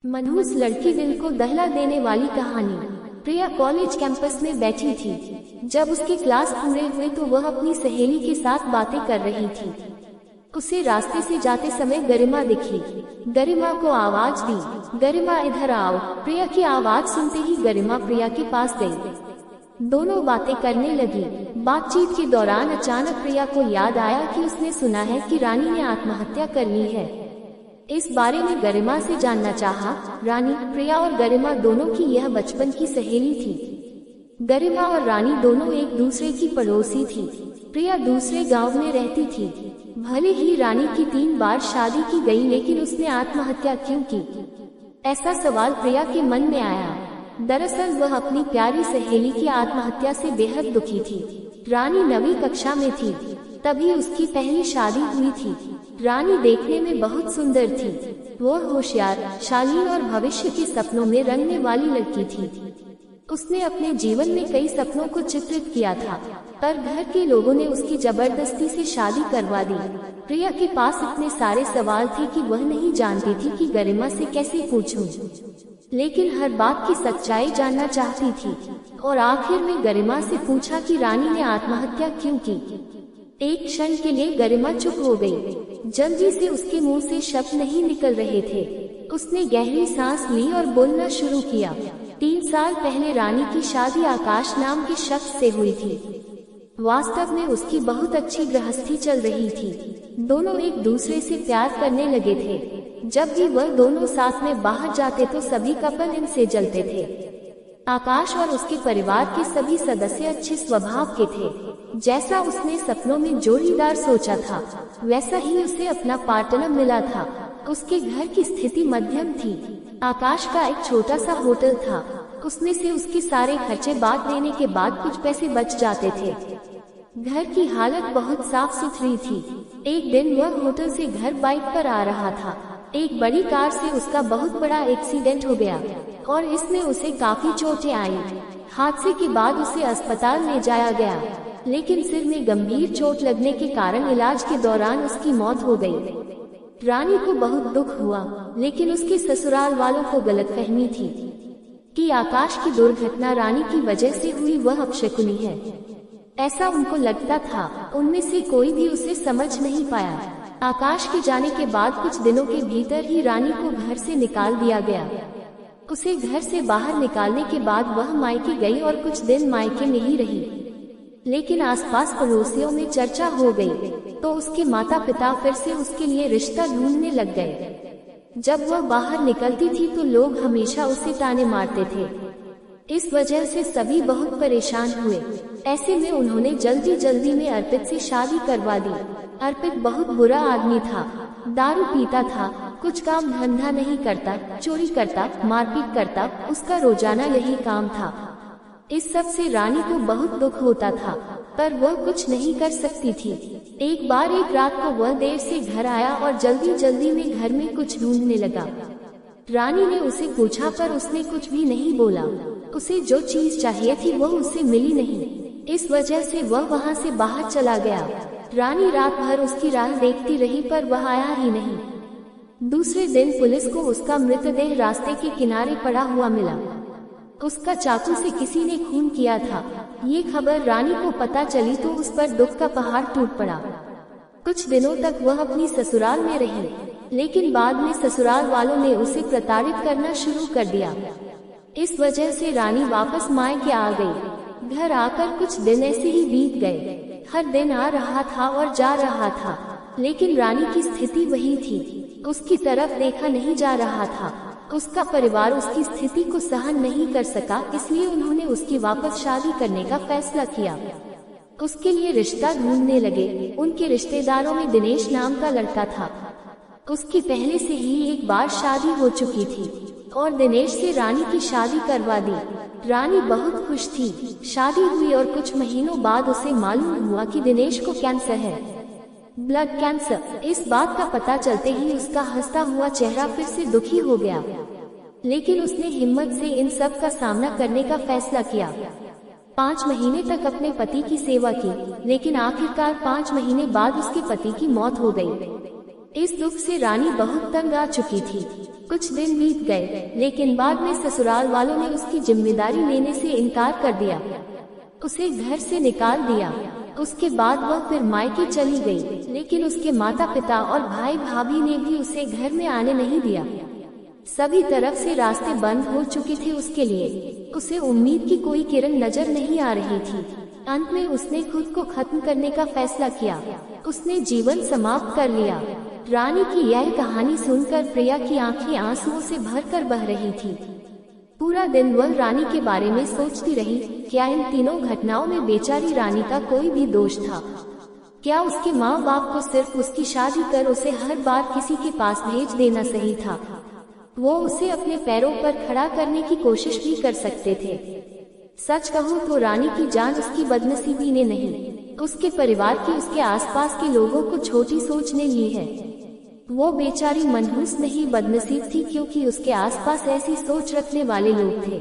मनहूस लड़की दिल को दहला देने वाली कहानी। प्रिया कॉलेज कैंपस में बैठी थी। जब उसके क्लास पूरे हुए तो वह अपनी सहेली के साथ बातें कर रही थी। उसे रास्ते से जाते समय गरिमा दिखी। गरिमा को आवाज दी, गरिमा इधर आओ। प्रिया की आवाज सुनते ही गरिमा प्रिया के पास गई। दोनों बातें करने लगी। बातचीत के दौरान अचानक प्रिया को याद आया कि उसने सुना है कि रानी ने आत्महत्या कर ली है। इस बारे में गरिमा से जानना चाहा। रानी, प्रिया और गरिमा दोनों की यह बचपन की सहेली थी। गरिमा और रानी दोनों एक दूसरे की पड़ोसी थी। प्रिया दूसरे गांव में रहती थी। भले ही रानी की 3 बार शादी की गई, लेकिन उसने आत्महत्या क्यों की? ऐसा सवाल प्रिया के मन में आया। दरअसल वह अपनी प्यारी सहेली की आत्महत्या से बेहद दुखी थी। रानी 9वीं कक्षा में थी, तभी उसकी पहली शादी हुई थी। रानी देखने में बहुत सुंदर थी। वह होशियार, शालीन और भविष्य के सपनों में रंगने वाली लड़की थी। उसने अपने जीवन में कई सपनों को चित्रित किया था, पर घर के लोगों ने उसकी जबरदस्ती से शादी करवा दी। प्रिया के पास इतने सारे सवाल थे कि वह नहीं जानती थी कि गरिमा से कैसे पूछूं। लेकिन हर बात की सच्चाई जानना चाहती थी और आखिर में गरिमा से पूछा कि रानी ने आत्महत्या क्यों की। एक क्षण के लिए गरिमा चुप हो गई। जल्दी से उसके मुंह से शब्द नहीं निकल रहे थे। उसने गहरी सांस ली और बोलना शुरू किया। 3 साल पहले रानी की शादी आकाश नाम के शख्स से हुई थी। वास्तव में उसकी बहुत अच्छी गृहस्थी चल रही थी। दोनों एक दूसरे से प्यार करने लगे थे। जब भी वह दोनों साथ में बाहर जाते तो सभी कपल इनसे जलते थे। आकाश और उसके परिवार के सभी सदस्य अच्छे स्वभाव के थे। जैसा उसने सपनों में जोड़ीदार सोचा था, वैसा ही उसे अपना पार्टनर मिला था। उसके घर की स्थिति मध्यम थी। आकाश का एक छोटा सा होटल था। उसमें से उसके सारे खर्चे बांट देने के बाद कुछ पैसे बच जाते थे। घर की हालत बहुत साफ सुथरी थी। एक दिन वह होटल से घर बाइक पर आ रहा था। एक बड़ी कार से उसका बहुत बड़ा एक्सीडेंट हो गया और इसमें उसे काफी चोटें आई। हादसे के बाद उसे अस्पताल ले जाया गया, लेकिन सिर में गंभीर चोट लगने के कारण इलाज के दौरान उसकी मौत हो गई। रानी को बहुत दुख हुआ, लेकिन उसके ससुराल वालों को गलतफहमी थी कि आकाश की दुर्घटना रानी की वजह से हुई, वह अपशकुनी है, ऐसा उनको लगता था। उनमें से कोई भी उसे समझ नहीं पाया। आकाश के जाने के बाद कुछ दिनों के भीतर ही रानी को घर से निकाल दिया गया। उसे घर से बाहर निकालने के बाद वह मायके गई और कुछ दिन मायके में ही रही। लेकिन आसपास पड़ोसियों में चर्चा हो गई, तो उसके माता पिता फिर से उसके लिए रिश्ता ढूंढने लग गए। जब वह बाहर निकलती थी तो लोग हमेशा उसे ताने मारते थे। इस वजह से सभी बहुत परेशान हुए। ऐसे में उन्होंने जल्दी में अर्पित से शादी करवा दी। अर्पित बहुत बुरा आदमी था। दारू पीता था, कुछ काम धंधा नहीं करता, चोरी करता, मारपीट करता। उसका रोजाना यही काम था। इस सब से रानी को बहुत दुख होता था, पर वह कुछ नहीं कर सकती थी। एक रात को वह देर से घर आया और जल्दी में घर में कुछ ढूंढने लगा। रानी ने उसे पूछा, पर उसने कुछ भी नहीं बोला। उसे जो चीज चाहिए थी वो उसे मिली नहीं। इस वजह से वह वहां से बाहर चला गया। रानी रात भर उसकी राह देखती रही, पर वह आया ही नहीं। दूसरे दिन पुलिस को उसका मृतदेह रास्ते के किनारे पड़ा हुआ मिला। उसका चाकू से किसी ने खून किया था। ये खबर रानी को पता चली तो उस पर दुख का पहाड़ टूट पड़ा। कुछ दिनों तक वह अपनी ससुराल में रही, लेकिन बाद में ससुराल वालों ने उसे प्रताड़ित करना शुरू कर दिया। इस वजह से रानी वापस मायके आ गई। घर आकर कुछ दिन ऐसे ही बीत गए। हर दिन आ रहा था और जा रहा था, लेकिन रानी की स्थिति वही थी। उसकी तरफ देखा नहीं जा रहा था। उसका परिवार उसकी स्थिति को सहन नहीं कर सका, इसलिए उन्होंने उसकी वापस शादी करने का फैसला किया। उसके लिए रिश्ता ढूंढने लगे। उनके रिश्तेदारों में दिनेश नाम का लड़का था। उसकी पहले से ही एक बार शादी हो चुकी थी और दिनेश से रानी की शादी करवा दी। रानी बहुत खुश थी। शादी हुई और कुछ महीनों बाद उसे मालूम हुआ कि दिनेश को कैंसर है, ब्लड कैंसर। इस बात का पता चलते ही उसका हंसता हुआ चेहरा फिर से दुखी हो गया, लेकिन उसने हिम्मत से इन सब का सामना करने का फैसला किया। 5 महीने तक अपने पति की सेवा की, लेकिन आखिरकार 5 महीने बाद उसके पति की मौत हो गई। इस दुख से रानी बहुत तंग आ चुकी थी। कुछ दिन बीत गए, लेकिन बाद में ससुराल वालों ने उसकी जिम्मेदारी लेने से इनकार कर दिया, उसे घर से निकाल दिया। उसके बाद वह फिर मायके चली गई, लेकिन उसके माता पिता और भाई भाभी ने भी उसे घर में आने नहीं दिया। सभी तरफ से रास्ते बंद हो चुके थे उसके लिए। उसे उम्मीद की कोई किरण नजर नहीं आ रही थी। अंत में उसने खुद को खत्म करने का फैसला किया। उसने जीवन समाप्त कर लिया। रानी की यह कहानी सुनकर प्रिया की आंखें आंसुओं से भरकर बह रही थी। पूरा दिन वह रानी के बारे में सोचती रही। क्या इन तीनों घटनाओं में बेचारी रानी का कोई भी दोष था? क्या उसके माँ बाप को सिर्फ उसकी शादी कर उसे हर बार किसी के पास भेज देना सही था? वो उसे अपने पैरों पर खड़ा करने की कोशिश भी कर सकते थे। सच कहूँ तो रानी की जान उसकी बदनसीबी ने नहीं, उसके परिवार की, उसके आसपास के लोगों को छोटी सोच ने ली है। वो बेचारी मनहूस नहीं बदनसीब थी, क्योंकि उसके आसपास ऐसी सोच रखने वाले लोग थे।